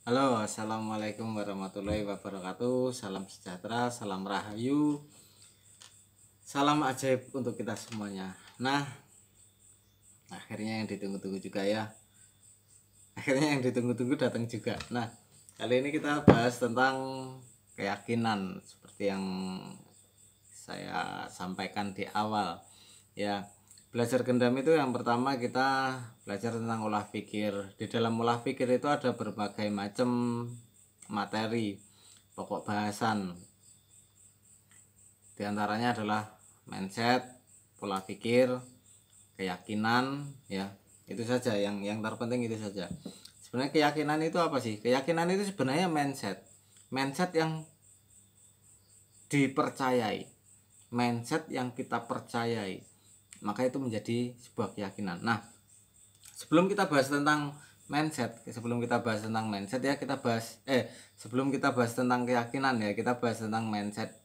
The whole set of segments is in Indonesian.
Halo, assalamualaikum warahmatullahi wabarakatuh. Salam sejahtera, salam rahayu, salam ajaib untuk kita semuanya. Nah, akhirnya yang ditunggu-tunggu juga ya. Akhirnya yang ditunggu-tunggu datang juga. Nah, kali ini kita bahas tentang keyakinan seperti yang saya sampaikan di awal. Ya, belajar gendam itu yang pertama kita belajar tentang olah pikir. Di dalam olah pikir itu ada berbagai macam materi, pokok bahasan. Di antaranya adalah mindset, pola pikir, keyakinan, ya. Itu saja yang terpenting itu saja. Sebenarnya keyakinan itu apa sih? Keyakinan itu sebenarnya mindset. Mindset yang dipercayai. Mindset yang kita percayai. Maka itu menjadi sebuah keyakinan. Nah, sebelum kita bahas tentang mindset ya sebelum kita bahas tentang keyakinan ya, kita bahas tentang mindset.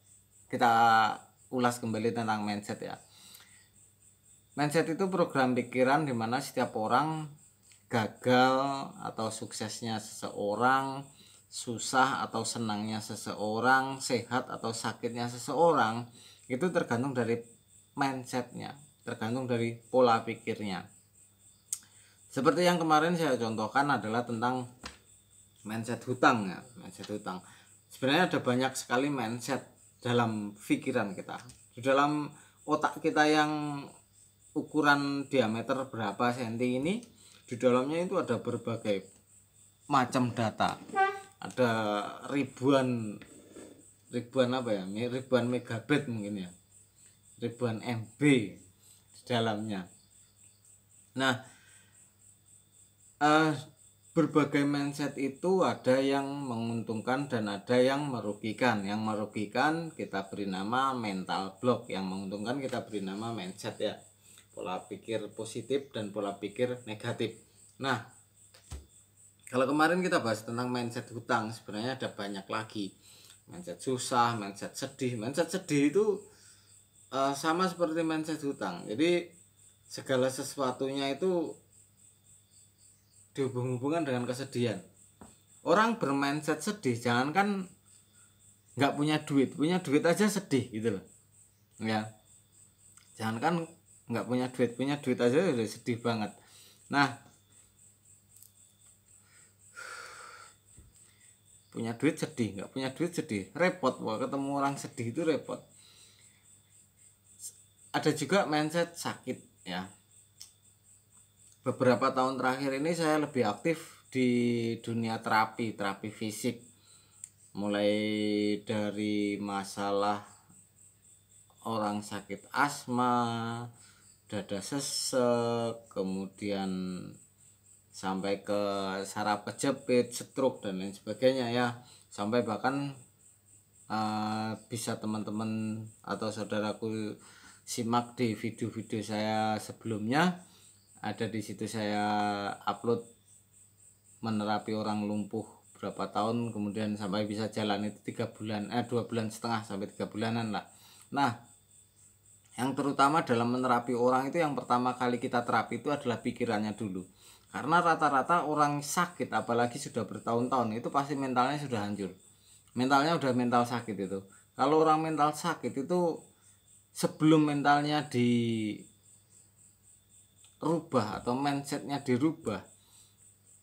Kita ulas kembali tentang mindset ya. Mindset itu program pikiran di mana setiap orang gagal atau suksesnya seseorang, susah atau senangnya seseorang, sehat atau sakitnya seseorang itu tergantung dari mindsetnya, tergantung dari pola pikirnya. Seperti yang kemarin saya contohkan adalah tentang mindset hutang ya, mindset hutang. Sebenarnya ada banyak sekali mindset dalam pikiran kita. Di dalam otak kita yang ukuran diameter berapa senti ini, di dalamnya itu ada berbagai macam data. Ada ribuan apa ya? Ribuan megabit mungkin ya. Ribuan MB di dalamnya. Nah, berbagai mindset itu ada yang menguntungkan dan ada yang merugikan. Yang merugikan kita beri nama mental block, yang menguntungkan kita beri nama mindset ya, pola pikir positif dan pola pikir negatif. Nah, kalau kemarin kita bahas tentang mindset hutang, sebenarnya ada banyak lagi. Mindset susah, mindset sedih. Mindset sedih itu sama seperti mindset hutang. Jadi segala sesuatunya itu dihubung-hubungkan dengan kesedihan. Orang bermindset sedih, jangankan nggak punya duit aja sedih gitu loh ya. Jangankan nggak punya duit aja udah sedih banget. Nah, punya duit sedih, nggak punya duit sedih, repot. Wah, ketemu orang sedih itu repot. Ada juga mindset sakit ya. Beberapa tahun terakhir ini saya lebih aktif di dunia terapi fisik. Mulai dari masalah orang sakit asma, dada sesek, kemudian sampai ke saraf kejepit, stroke dan lain sebagainya ya. Sampai bahkan bisa teman-teman atau saudaraku simak di video-video saya sebelumnya. Ada di situ saya upload menerapi orang lumpuh berapa tahun, kemudian sampai bisa jalan itu 2 bulan setengah sampai 3 bulanan lah. Nah, yang terutama dalam menerapi orang itu yang pertama kali kita terapi itu adalah pikirannya dulu. Karena rata-rata orang sakit apalagi sudah bertahun-tahun itu pasti mentalnya sudah hancur. Mentalnya udah mental sakit itu. Kalau orang mental sakit itu sebelum mentalnya dirubah atau mindsetnya dirubah,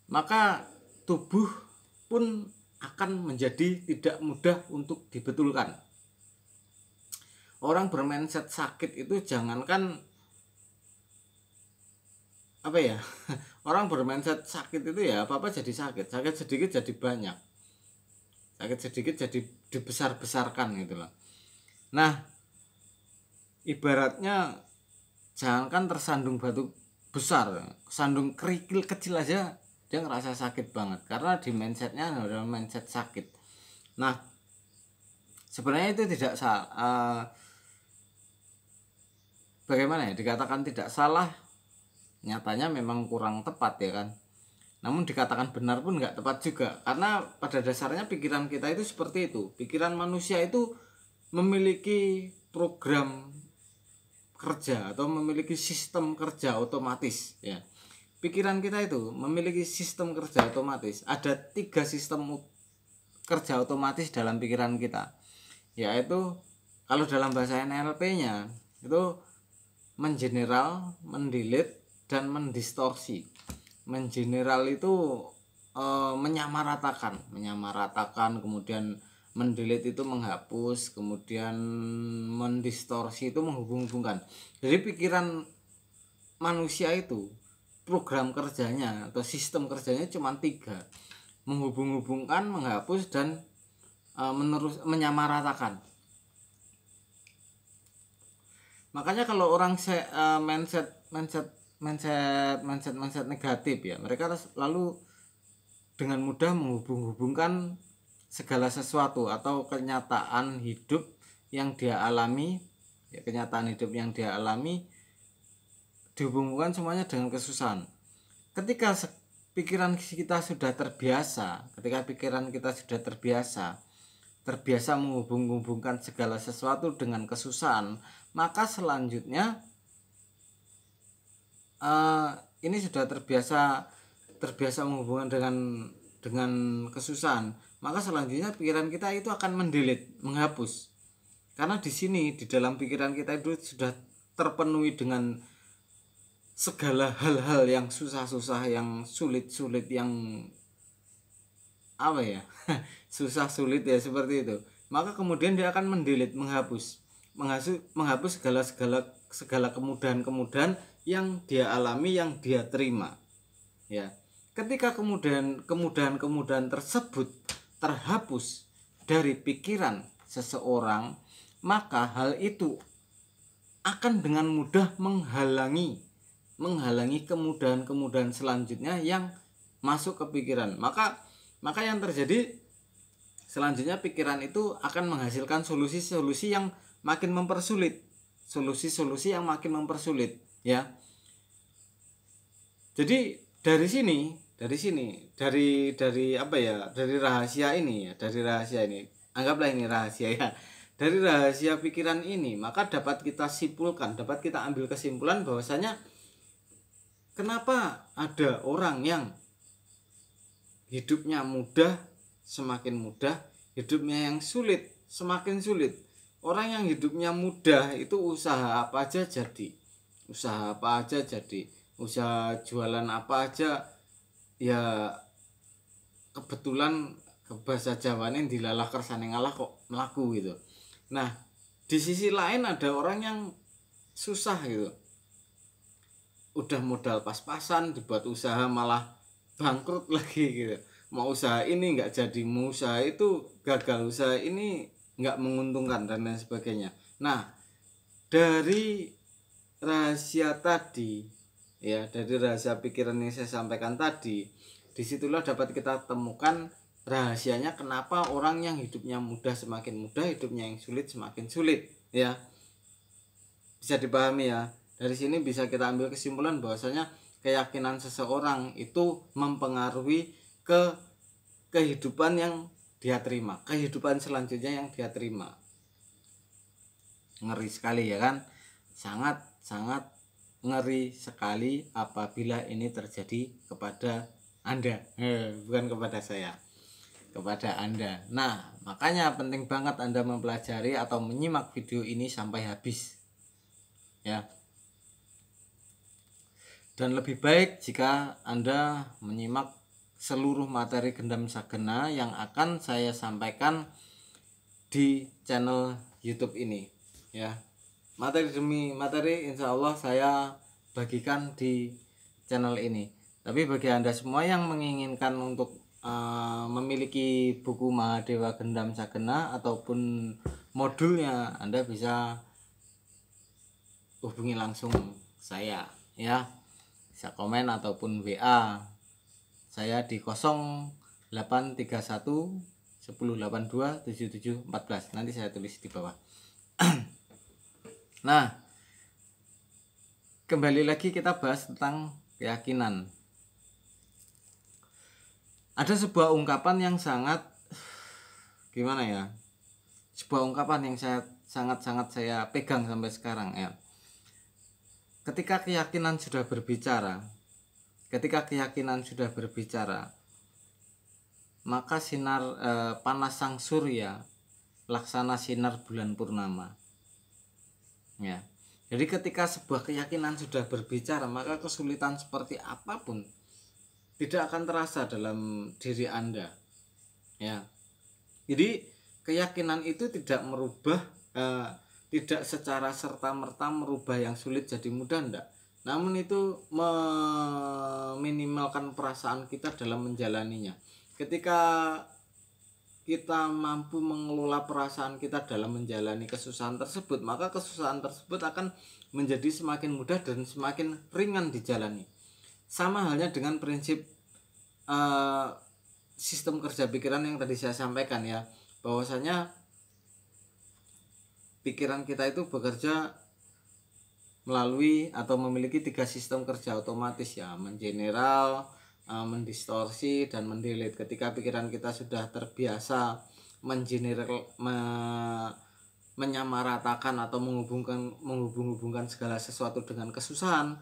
maka tubuh pun akan menjadi tidak mudah untuk dibetulkan. Orang bermindset sakit itu jangankan apa ya orang bermindset sakit itu ya apa jadi sakit sedikit jadi banyak, sakit sedikit jadi dibesar-besarkan gitu loh. Nah, ibaratnya jangankan tersandung batu besar, sandung kerikil kecil aja dia ngerasa sakit banget karena di mindsetnya adalah mindset sakit. Nah, sebenarnya itu tidak salah. Bagaimana ya, dikatakan tidak salah, nyatanya memang kurang tepat ya kan. Namun dikatakan benar pun nggak tepat juga, karena pada dasarnya pikiran kita itu seperti itu. Pikiran manusia itu memiliki program kerja atau memiliki sistem kerja otomatis ya. pikiran kita itu memiliki sistem kerja otomatis. Ada 3 sistem kerja otomatis dalam pikiran kita, yaitu kalau dalam bahasa NLP-nya itu mengeneral, mendelete, dan mendistorsi. Mengeneral itu menyamaratakan, kemudian mendelete itu menghapus, kemudian mendistorsi itu menghubung-hubungkan. Jadi pikiran manusia itu program kerjanya atau sistem kerjanya cuma 3, menghubung-hubungkan, menghapus, dan menyamaratakan. Makanya kalau orang mindset negatif ya, mereka lalu dengan mudah menghubung-hubungkan segala sesuatu atau kenyataan hidup yang dia alami, ya, kenyataan hidup yang dia alami dihubungkan semuanya dengan kesusahan. Ketika pikiran kita sudah terbiasa, terbiasa menghubung-hubungkan segala sesuatu dengan kesusahan, maka selanjutnya ini sudah terbiasa menghubungkan dengan kesusahan, maka selanjutnya pikiran kita itu akan mendelete, menghapus. Karena di sini di dalam pikiran kita itu sudah terpenuhi dengan segala hal-hal yang susah-susah, yang sulit-sulit, yang apa ya susah sulit ya, seperti itu. Maka kemudian dia akan mendelete, menghapus segala kemudahan-kemudahan yang dia alami, yang dia terima, ya. Ketika kemudahan-kemudahan tersebut terhapus dari pikiran seseorang, maka hal itu akan dengan mudah menghalangi kemudahan-kemudahan selanjutnya yang masuk ke pikiran. Maka yang terjadi selanjutnya, pikiran itu akan menghasilkan solusi-solusi yang makin mempersulit, ya. Jadi dari rahasia ini, anggaplah ini rahasia, ya. Dari rahasia pikiran ini, maka dapat kita ambil kesimpulan bahwasanya kenapa ada orang yang hidupnya mudah semakin mudah, hidupnya yang sulit semakin sulit. Orang yang hidupnya mudah itu usaha apa aja jadi, usaha jualan apa aja ya, kebetulan ke bahasa Jawane dilalah kersane ngalah kok melaku gitu. Nah, di sisi lain ada orang yang susah gitu, udah modal pas-pasan, dibuat usaha malah bangkrut lagi gitu. Mau usaha ini nggak jadi, mau usaha itu gagal, usaha ini nggak menguntungkan, dan lain sebagainya. Nah, dari rahasia tadi, ya, dari rahasia pikiran yang saya sampaikan tadi, disitulah dapat kita temukan rahasianya kenapa orang yang hidupnya mudah semakin mudah, hidupnya yang sulit semakin sulit, ya. Bisa dipahami ya. Dari sini bisa kita ambil kesimpulan bahwasanya keyakinan seseorang itu mempengaruhi ke kehidupan yang dia terima, kehidupan selanjutnya yang dia terima. Ngeri sekali ya kan? Sangat ngeri sekali apabila ini terjadi kepada Anda, bukan kepada saya, kepada Anda. Nah, makanya penting banget Anda mempelajari atau menyimak video ini sampai habis, ya. Dan lebih baik jika Anda menyimak seluruh materi Gendam Sagena yang akan saya sampaikan di channel YouTube ini, ya. Materi demi materi insya Allah saya bagikan di channel ini. Tapi bagi Anda semua yang menginginkan untuk memiliki buku Mahadewa Gendam Sagena ataupun modulnya, Anda bisa hubungi langsung saya, ya. Bisa komen ataupun WA saya di 0831 1082 7714. Nanti saya tulis di bawah. Nah, kembali lagi kita bahas tentang keyakinan. Ada sebuah ungkapan yang sangat gimana ya? Sebuah ungkapan yang sangat saya pegang sampai sekarang, ya. Ketika keyakinan sudah berbicara, ketika keyakinan sudah berbicara, maka sinar panas sang surya laksana sinar bulan purnama. Ya. Jadi ketika sebuah keyakinan sudah berbicara, maka kesulitan seperti apapun tidak akan terasa dalam diri Anda. Ya. Jadi keyakinan itu tidak merubah, tidak secara serta-merta merubah yang sulit jadi mudah, enggak. Namun itu meminimalkan perasaan kita dalam menjalaninya. Ketika kita mampu mengelola perasaan kita dalam menjalani kesusahan tersebut, maka kesusahan tersebut akan menjadi semakin mudah dan semakin ringan dijalani. Sama halnya dengan prinsip sistem kerja pikiran yang tadi saya sampaikan ya, bahwasanya pikiran kita itu bekerja melalui atau memiliki 3 sistem kerja otomatis ya, mengeneral, mendistorsi, dan mendelete. Ketika pikiran kita sudah terbiasa menyamaratakan atau menghubung-hubungkan segala sesuatu dengan kesusahan,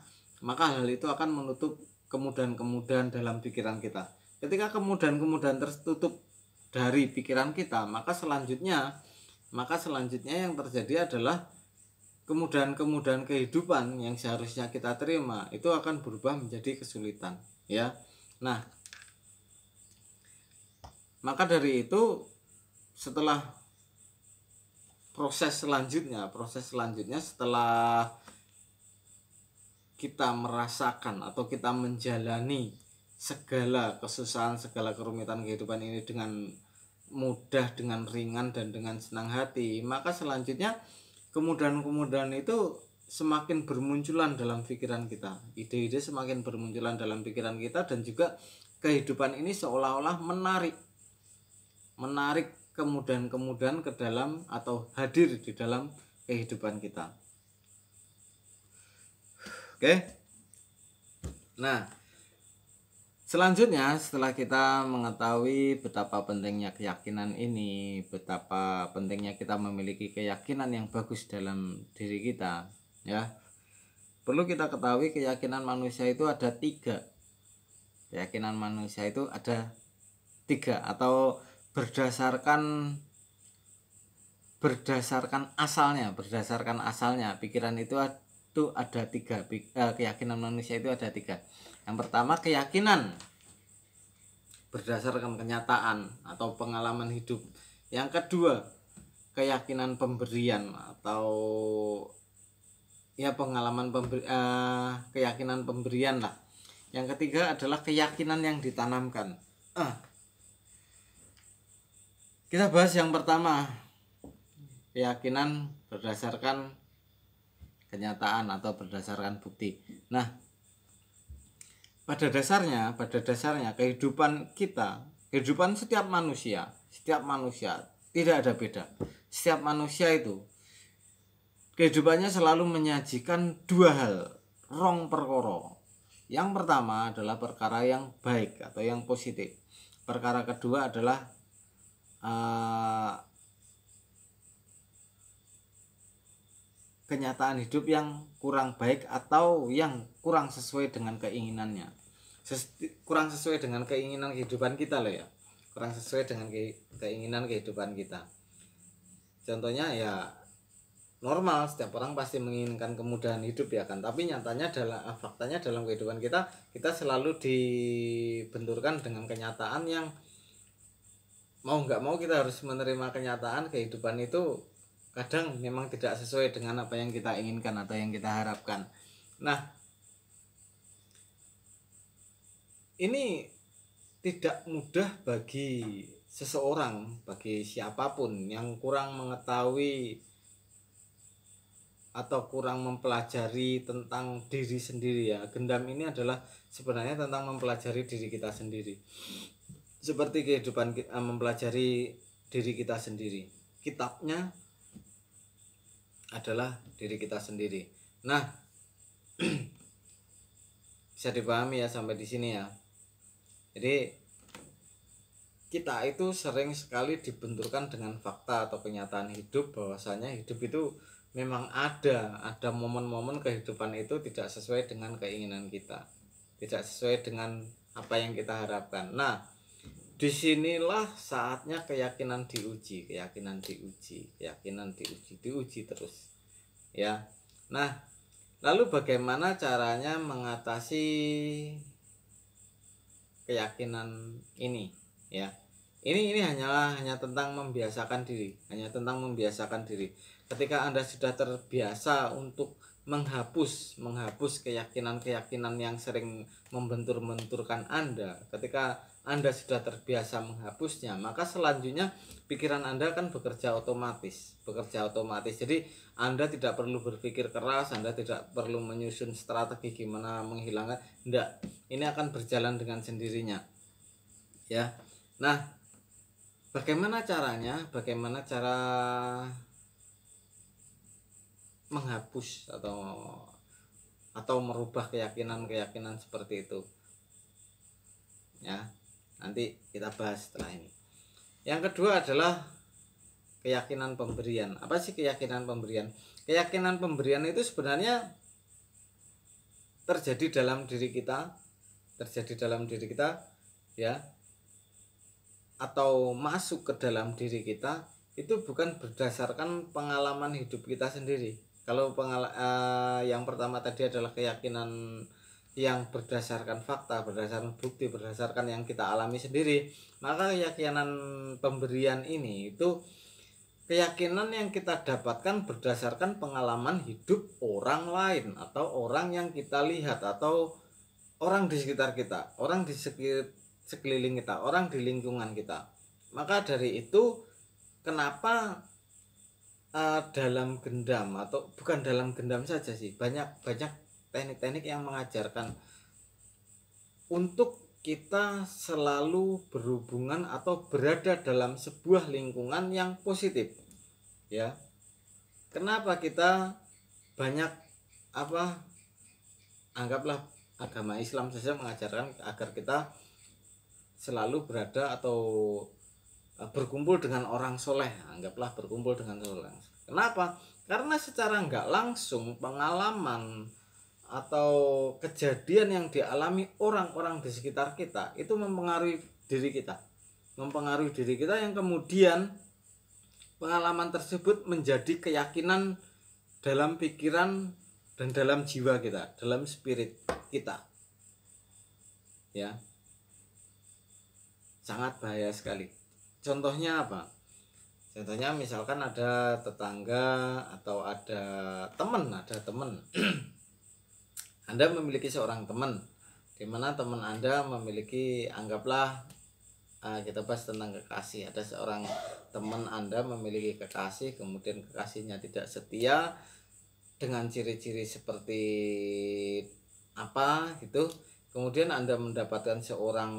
maka hal itu akan menutup kemudahan-kemudahan dalam pikiran kita. Ketika kemudahan-kemudahan tertutup dari pikiran kita, maka selanjutnya yang terjadi adalah kemudahan-kemudahan kehidupan yang seharusnya kita terima itu akan berubah menjadi kesulitan ya. Nah, maka dari itu setelah proses selanjutnya setelah kita merasakan atau kita menjalani segala kesusahan, segala kerumitan kehidupan ini dengan mudah, dengan ringan, dan dengan senang hati, maka selanjutnya kemudahan-kemudahan itu semakin bermunculan dalam pikiran kita, ide-ide semakin bermunculan dalam pikiran kita, dan juga kehidupan ini seolah-olah menarik kemudahan-kemudahan ke dalam atau hadir di dalam kehidupan kita. Oke. Nah, selanjutnya setelah kita mengetahui betapa pentingnya keyakinan ini, betapa pentingnya kita memiliki keyakinan yang bagus dalam diri kita, ya, perlu kita ketahui keyakinan manusia itu ada 3. Keyakinan manusia itu ada 3 atau berdasarkan asalnya pikiran itu ada 3. Keyakinan manusia itu ada 3. Yang pertama, keyakinan berdasarkan kenyataan atau pengalaman hidup. Yang kedua, keyakinan pemberian atau ya keyakinan pemberian lah. Yang ketiga adalah keyakinan yang ditanamkan. Kita bahas yang pertama, keyakinan berdasarkan kenyataan atau berdasarkan bukti. Nah, pada dasarnya kehidupan setiap manusia tidak ada beda. Setiap manusia itu kehidupannya selalu menyajikan 2 hal, rong perkara. Yang pertama adalah perkara yang baik atau yang positif. Perkara kedua adalah kenyataan hidup yang kurang baik atau yang kurang sesuai dengan keinginannya, kurang sesuai dengan keinginan kehidupan kita loh ya, kurang sesuai dengan keinginan kehidupan kita. Contohnya ya normal, setiap orang pasti menginginkan kemudahan hidup ya kan, tapi faktanya dalam kehidupan kita selalu dibenturkan dengan kenyataan yang mau nggak mau kita harus menerima kenyataan kehidupan itu kadang memang tidak sesuai dengan apa yang kita inginkan atau yang kita harapkan. Nah, ini tidak mudah bagi seseorang, bagi siapapun yang kurang mengetahui atau kurang mempelajari tentang diri sendiri ya. Gendam ini adalah sebenarnya tentang mempelajari diri kita sendiri. Seperti kehidupan mempelajari diri kita sendiri. Kitabnya adalah diri kita sendiri. Nah, bisa dipahami ya sampai di sini ya. Jadi kita itu sering sekali dibenturkan dengan fakta atau kenyataan hidup, bahwasanya hidup itu memang ada momen-momen kehidupan itu tidak sesuai dengan keinginan kita. tidak sesuai dengan apa yang kita harapkan. Nah, disinilah saatnya keyakinan diuji terus ya. Nah, lalu bagaimana caranya mengatasi keyakinan ini ya? Ini hanya tentang membiasakan diri. Ketika Anda sudah terbiasa untuk menghapus keyakinan yang sering membentur-benturkan Anda, ketika Anda sudah terbiasa menghapusnya, maka selanjutnya pikiran Anda kan bekerja otomatis. Jadi Anda tidak perlu berpikir keras, Anda tidak perlu menyusun strategi gimana menghilangkan, enggak. Ini akan berjalan dengan sendirinya ya. Nah, bagaimana caranya? Bagaimana cara menghapus atau merubah keyakinan seperti itu? Ya, nanti kita bahas setelah ini. Yang kedua adalah keyakinan pemberian. Apa sih keyakinan pemberian? Keyakinan pemberian itu sebenarnya terjadi dalam diri kita ya, atau masuk ke dalam diri kita itu bukan berdasarkan pengalaman hidup kita sendiri. Kalau yang pertama tadi adalah keyakinan yang berdasarkan fakta, berdasarkan bukti, berdasarkan yang kita alami sendiri, maka keyakinan pemberian ini itu keyakinan yang kita dapatkan berdasarkan pengalaman hidup orang lain atau orang yang kita lihat atau orang di sekitar kita, orang di sekeliling kita, orang di lingkungan kita. Maka dari itu kenapa dalam gendam, atau bukan dalam gendam saja sih, banyak teknik-teknik yang mengajarkan untuk kita selalu berhubungan atau berada dalam sebuah lingkungan yang positif ya. Kenapa kita banyak anggaplah agama Islam saja mengajarkan agar kita selalu berada atau berkumpul dengan orang soleh. Anggaplah berkumpul dengan soleh. Kenapa? Karena secara nggak langsung pengalaman atau kejadian yang dialami orang-orang di sekitar kita itu mempengaruhi diri kita yang kemudian pengalaman tersebut menjadi keyakinan dalam pikiran dan dalam jiwa kita, dalam spirit kita ya. Sangat bahaya sekali. Contohnya apa? Contohnya misalkan ada tetangga atau ada teman Anda memiliki seorang teman, di mana teman Anda memiliki, anggaplah kita bahas tentang kekasih. Ada seorang teman Anda memiliki kekasih, kemudian kekasihnya tidak setia dengan ciri-ciri seperti apa gitu. Kemudian Anda mendapatkan seseorang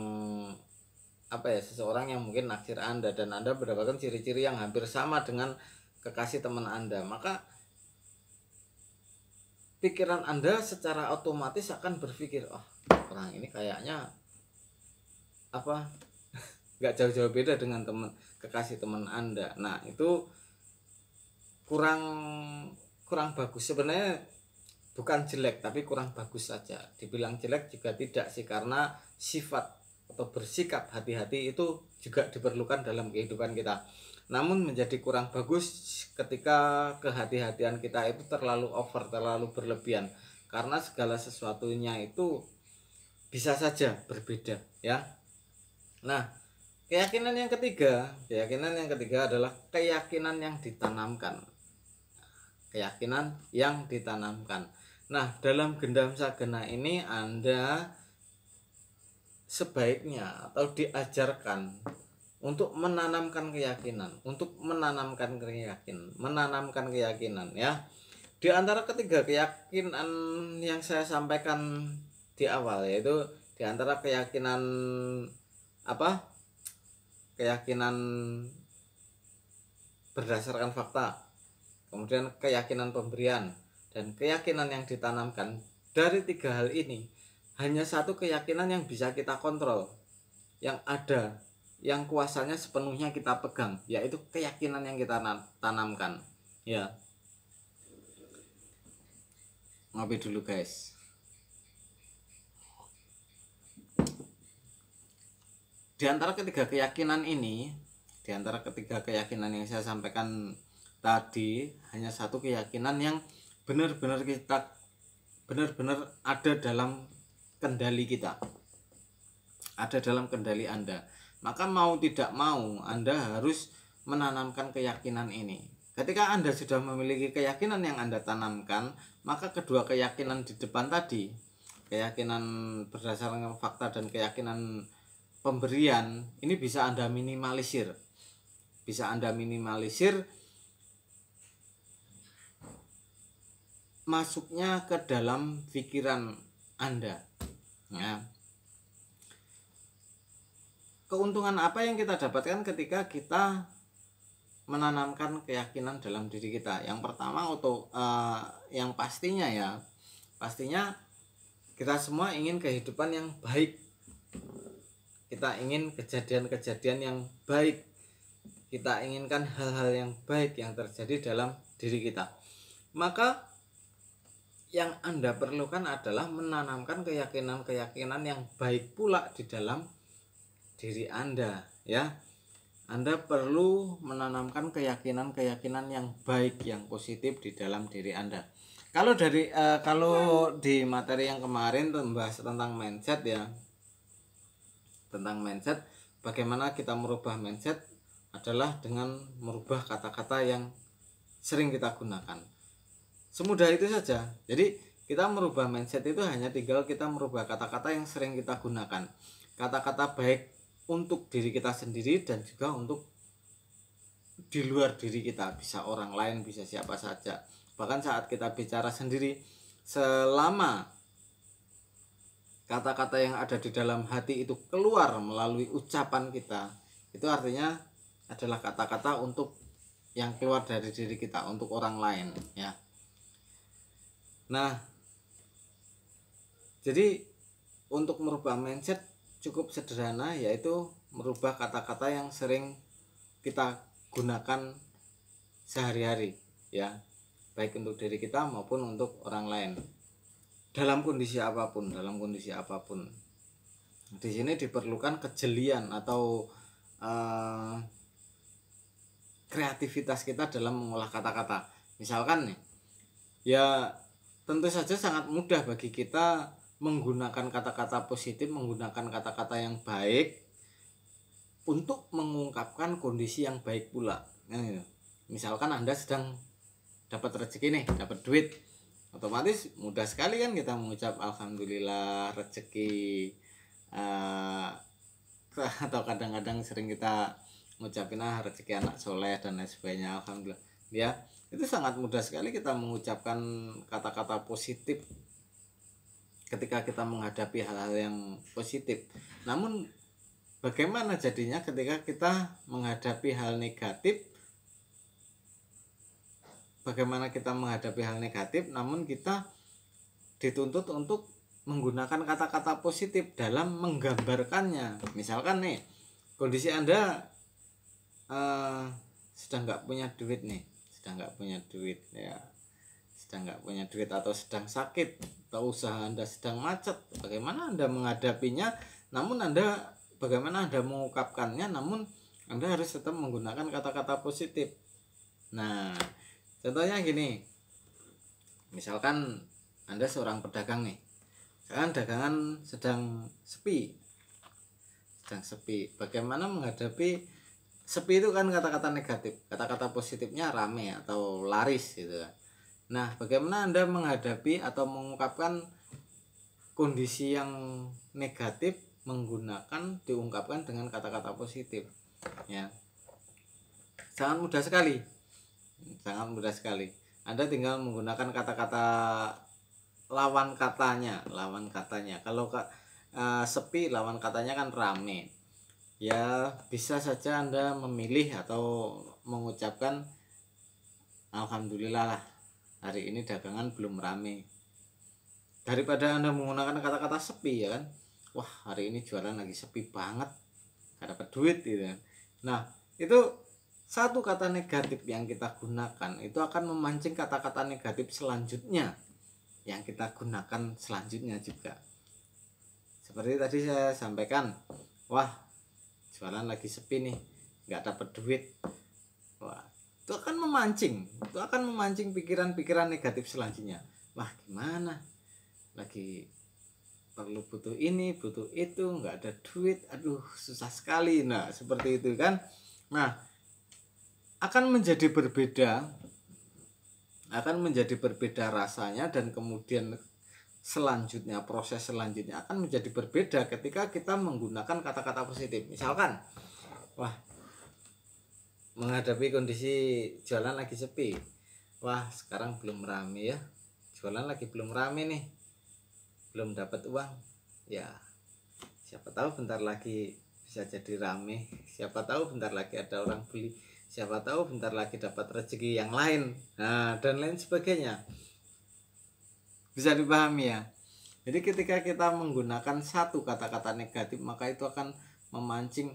yang mungkin naksir Anda, dan Anda mendapatkan ciri-ciri yang hampir sama dengan kekasih teman Anda, maka pikiran Anda secara otomatis akan berpikir, oh orang ini kayaknya nggak jauh-jauh beda dengan kekasih teman Anda. Nah, itu kurang bagus. Sebenarnya bukan jelek, tapi kurang bagus saja. Dibilang jelek juga tidak sih, karena sifat atau bersikap hati-hati itu juga diperlukan dalam kehidupan kita. Namun menjadi kurang bagus ketika kehati-hatian kita itu terlalu over, terlalu berlebihan, karena segala sesuatunya itu bisa saja berbeda ya. Nah, keyakinan yang ketiga adalah keyakinan yang ditanamkan. Nah, dalam Gendam Sagena ini Anda sebaiknya atau diajarkan untuk menanamkan keyakinan ya. Di antara ketiga keyakinan yang saya sampaikan di awal, yaitu di antara keyakinan berdasarkan fakta, kemudian keyakinan pemberian, dan keyakinan yang ditanamkan. Dari tiga hal ini hanya satu keyakinan yang bisa kita kontrol, yang ada, yang kuasanya sepenuhnya kita pegang, yaitu keyakinan yang kita tanamkan ya. Ngopi dulu guys. Di antara ketiga keyakinan ini, di antara ketiga keyakinan yang saya sampaikan tadi, hanya satu keyakinan yang benar-benar ada dalam kendali kita, ada dalam kendali Anda. Maka mau tidak mau Anda harus menanamkan keyakinan ini. Ketika Anda sudah memiliki keyakinan yang Anda tanamkan, maka kedua keyakinan di depan tadi, keyakinan berdasarkan fakta dan keyakinan pemberian, ini bisa Anda minimalisir. Bisa Anda minimalisir masuknya ke dalam pikiran Anda. Ya. Keuntungan apa yang kita dapatkan ketika kita menanamkan keyakinan dalam diri kita? Yang pertama, yang pastinya ya, pastinya kita semua ingin kehidupan yang baik. Kita ingin kejadian-kejadian yang baik. Kita inginkan hal-hal yang baik yang terjadi dalam diri kita. Maka yang Anda perlukan adalah menanamkan keyakinan-keyakinan yang baik pula di dalam diri Anda, ya. Anda perlu menanamkan keyakinan-keyakinan yang baik, yang positif di dalam diri Anda. Kalau di materi yang kemarin membahas tentang mindset ya, tentang mindset, bagaimana kita merubah mindset adalah dengan merubah kata-kata yang sering kita gunakan. Semudah itu saja. Jadi kita merubah mindset itu hanya tinggal kita merubah kata-kata yang sering kita gunakan. Kata-kata baik untuk diri kita sendiri dan juga untuk di luar diri kita, bisa orang lain, bisa siapa saja. Bahkan saat kita bicara sendiri, selama kata-kata yang ada di dalam hati itu keluar melalui ucapan kita, itu artinya adalah kata-kata untuk yang keluar dari diri kita, untuk orang lain, ya. Nah, jadi untuk merubah mindset cukup sederhana, yaitu merubah kata-kata yang sering kita gunakan sehari-hari, ya, baik untuk diri kita maupun untuk orang lain. Dalam kondisi apapun. Di sini diperlukan kejelian atau kreativitas kita dalam mengolah kata-kata. Misalkan nih, ya tentu saja sangat mudah bagi kita menggunakan kata-kata positif, menggunakan kata-kata yang baik untuk mengungkapkan kondisi yang baik pula. Misalkan Anda sedang dapat rezeki nih, dapat duit, otomatis mudah sekali kan kita mengucap alhamdulillah rezeki, atau kadang-kadang sering kita mengucapin rezeki anak soleh dan lain sebagainya, alhamdulillah, ya. Itu sangat mudah sekali kita mengucapkan kata-kata positif ketika kita menghadapi hal-hal yang positif. Namun bagaimana jadinya ketika kita menghadapi hal negatif? Bagaimana kita menghadapi hal negatif namun kita dituntut untuk menggunakan kata-kata positif dalam menggambarkannya. Misalkan nih, kondisi Anda sedang nggak punya duit nih, sedang nggak punya duit atau sedang sakit, atau usaha Anda sedang macet. Bagaimana Anda menghadapinya? Bagaimana Anda mengungkapkannya? Namun Anda harus tetap menggunakan kata-kata positif. Nah, contohnya gini, misalkan Anda seorang pedagang nih, sekarang dagangan sedang sepi. Bagaimana menghadapi sepi itu kan kata-kata negatif, kata-kata positifnya rame atau laris gitu. Nah, bagaimana Anda menghadapi atau mengungkapkan kondisi yang negatif diungkapkan dengan kata-kata positif, ya. Sangat mudah sekali. Anda tinggal menggunakan kata-kata lawan katanya. Kalau sepi, lawan katanya kan rame. Ya, bisa saja Anda memilih atau mengucapkan alhamdulillah lah, hari ini dagangan belum rame, daripada Anda menggunakan kata-kata sepi, ya kan. Wah, hari ini jualan lagi sepi banget, gak dapat duit gitu kan. Nah, itu satu kata negatif yang kita gunakan itu akan memancing kata-kata negatif selanjutnya yang kita gunakan selanjutnya juga. Seperti tadi saya sampaikan, wah, jualan lagi sepi nih, nggak dapat duit. Wah, itu akan memancing pikiran-pikiran negatif selanjutnya. Wah, gimana, lagi perlu butuh ini butuh itu, nggak ada duit, aduh susah sekali. Nah seperti itu kan. Nah akan menjadi berbeda rasanya, dan kemudian proses selanjutnya akan menjadi berbeda ketika kita menggunakan kata-kata positif. Misalkan, wah, menghadapi kondisi jualan lagi sepi, wah sekarang belum rame ya, jualan lagi belum rame nih, belum dapat uang ya, siapa tahu bentar lagi bisa jadi rame, siapa tahu bentar lagi ada orang beli, siapa tahu bentar lagi dapat rezeki yang lain, nah dan lain sebagainya. Bisa dipahami ya. Jadi ketika kita menggunakan satu kata-kata negatif, maka itu akan memancing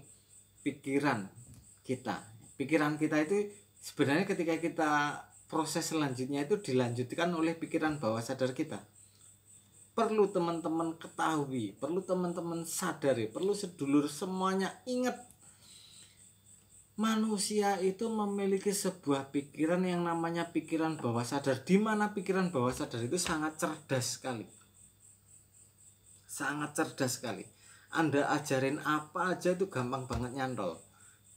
pikiran kita itu sebenarnya ketika kita proses selanjutnya itu dilanjutkan oleh pikiran bawah sadar kita. Perlu teman-teman ketahui, perlu teman-teman sadari, perlu sedulur semuanya ingat, manusia itu memiliki sebuah pikiran yang namanya pikiran bawah sadar, di mana pikiran bawah sadar itu sangat cerdas sekali. Sangat cerdas sekali. Anda ajarin apa aja itu gampang banget nyantol,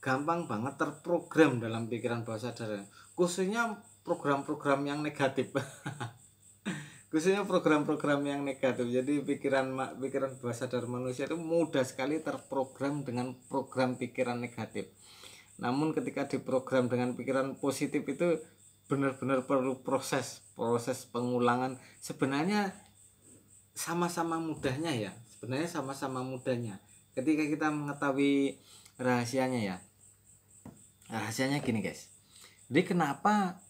gampang banget terprogram dalam pikiran bawah sadar, khususnya program-program yang negatif. Khususnya program-program yang negatif. Jadi pikiran bawah sadar manusia itu mudah sekali terprogram dengan program pikiran negatif. Namun ketika diprogram dengan pikiran positif itu benar-benar perlu proses pengulangan. Sebenarnya sama-sama mudahnya ya. Ketika kita mengetahui rahasianya ya. Rahasianya gini guys. Jadi kenapa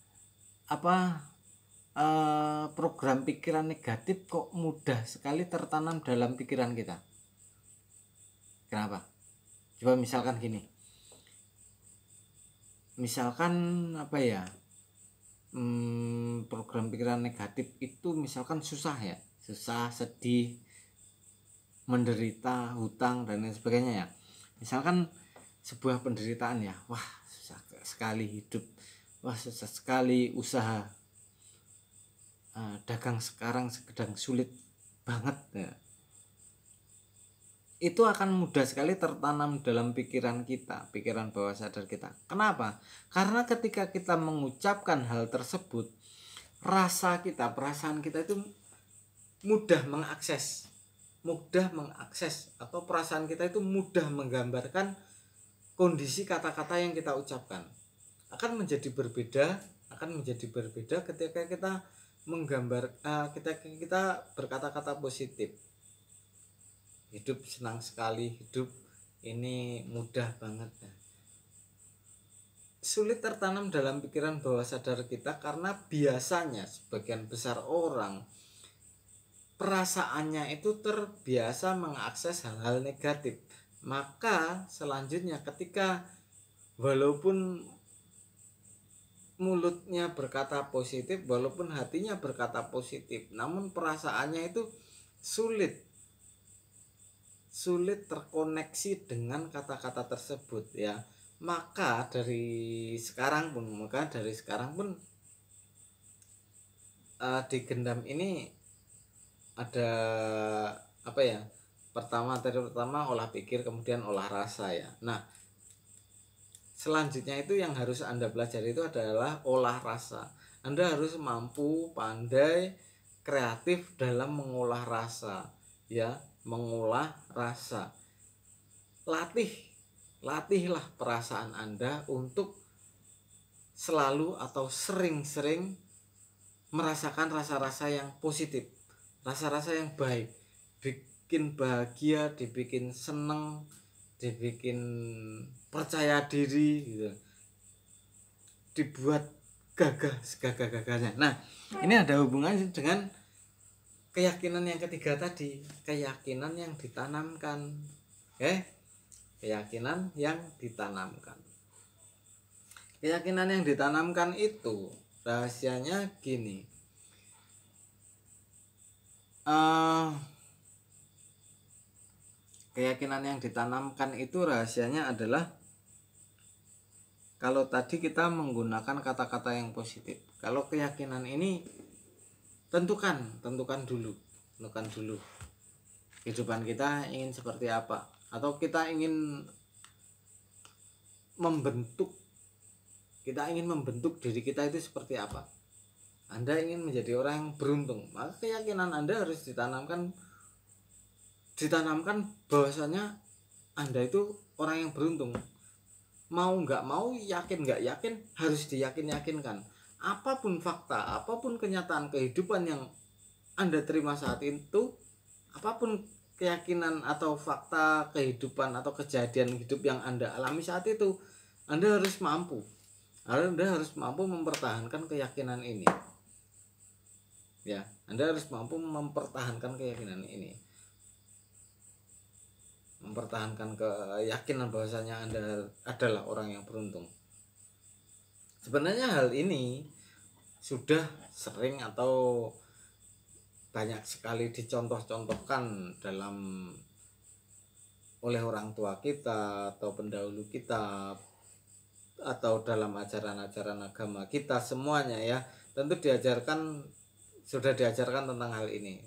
program pikiran negatif kok mudah sekali tertanam dalam pikiran kita? Kenapa? Coba misalkan gini. Misalkan program pikiran negatif itu misalkan susah, sedih, menderita, hutang dan lain sebagainya ya. Misalkan sebuah penderitaan ya, wah susah sekali hidup, wah susah sekali usaha, dagang sekarang sedang sulit banget ya. Itu akan mudah sekali tertanam dalam pikiran kita, pikiran bawah sadar kita. Kenapa? Karena ketika kita mengucapkan hal tersebut, perasaan kita itu mudah mengakses, atau perasaan kita itu mudah menggambarkan kondisi kata-kata yang kita ucapkan. Akan menjadi berbeda ketika kita kita berkata-kata positif. Hidup senang sekali, hidup ini mudah banget. Sulit tertanam dalam pikiran bawah sadar kita karena biasanya sebagian besar orang perasaannya itu terbiasa mengakses hal-hal negatif. Maka selanjutnya ketika walaupun mulutnya berkata positif, walaupun hatinya berkata positif, namun perasaannya itu sulit terkoneksi dengan kata-kata tersebut ya. Maka dari sekarang pun di Gendam ini ada materi pertama olah pikir, kemudian olah rasa ya. Nah selanjutnya itu yang harus Anda pelajari itu adalah olah rasa. Anda harus mampu, pandai, kreatif dalam mengolah rasa ya. Mengolah rasa. Latihlah perasaan Anda untuk selalu atau sering-sering merasakan rasa-rasa yang positif, rasa-rasa yang baik, bikin bahagia, dibikin seneng, dibikin percaya diri gitu, dibuat gagah segagah-gagahnya. Nah ini ada hubungannya dengan keyakinan yang ketiga tadi, keyakinan yang ditanamkan. Keyakinan yang ditanamkan itu rahasianya gini. keyakinan yang ditanamkan itu rahasianya adalah kalau tadi kita menggunakan kata-kata yang positif. Kalau keyakinan ini tentukan dulu kehidupan kita ingin seperti apa, atau kita ingin membentuk diri kita itu seperti apa. Anda ingin menjadi orang yang beruntung, maka keyakinan Anda harus ditanamkan bahwasanya Anda itu orang yang beruntung. Mau nggak mau, yakin nggak yakin, harus diyakinkan. Apapun fakta, apapun kenyataan kehidupan yang Anda terima saat itu, apapun keyakinan atau fakta kehidupan atau kejadian hidup yang Anda alami saat itu, Anda harus mampu mempertahankan keyakinan ini. Ya, Anda harus mampu mempertahankan keyakinan ini, mempertahankan keyakinan bahwasanya Anda adalah orang yang beruntung. Sebenarnya hal ini sudah sering atau banyak sekali dicontoh-contohkan oleh orang tua kita atau pendahulu kita, atau dalam ajaran-ajaran agama kita semuanya ya. Tentu sudah diajarkan tentang hal ini.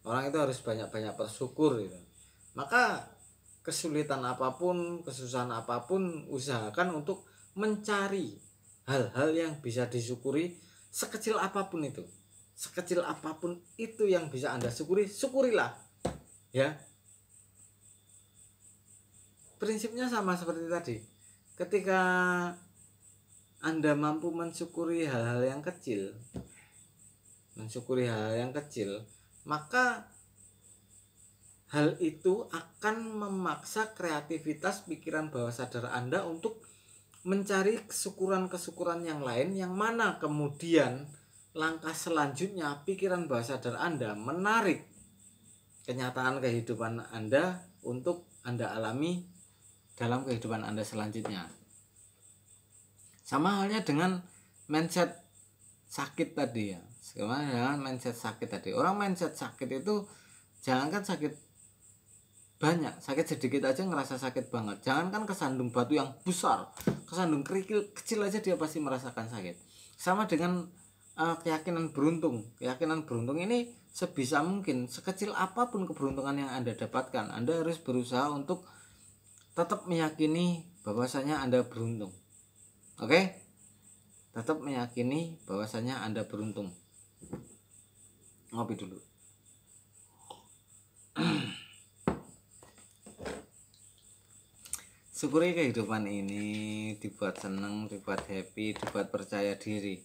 Orang itu harus banyak-banyak bersyukur gitu. Maka kesulitan apapun, kesusahan apapun, usahakan untuk mencari hal-hal yang bisa disyukuri, sekecil apapun itu. Sekecil apapun itu yang bisa Anda syukuri, syukurilah. Ya. Prinsipnya sama seperti tadi. Ketika Anda mampu mensyukuri hal-hal yang kecil, maka hal itu akan memaksa kreativitas pikiran bawah sadar Anda untuk mencari kesyukuran yang lain, yang mana kemudian langkah selanjutnya pikiran bawah sadar Anda menarik kenyataan kehidupan Anda untuk Anda alami dalam kehidupan Anda selanjutnya. Sama halnya dengan mindset sakit tadi ya. Sama dengan mindset sakit tadi. Orang mindset sakit itu jangankan sakit banyak, sakit sedikit aja ngerasa sakit banget. Jangankan kesandung batu yang besar, kesandung kerikil kecil aja dia pasti merasakan sakit. Sama dengan keyakinan beruntung. Keyakinan beruntung ini sebisa mungkin, sekecil apapun keberuntungan yang Anda dapatkan, Anda harus berusaha untuk tetap meyakini bahwasanya Anda beruntung. Oke? Tetap meyakini bahwasanya Anda beruntung. Ngopi dulu. Syukuri kehidupan ini, dibuat senang, dibuat happy, dibuat percaya diri.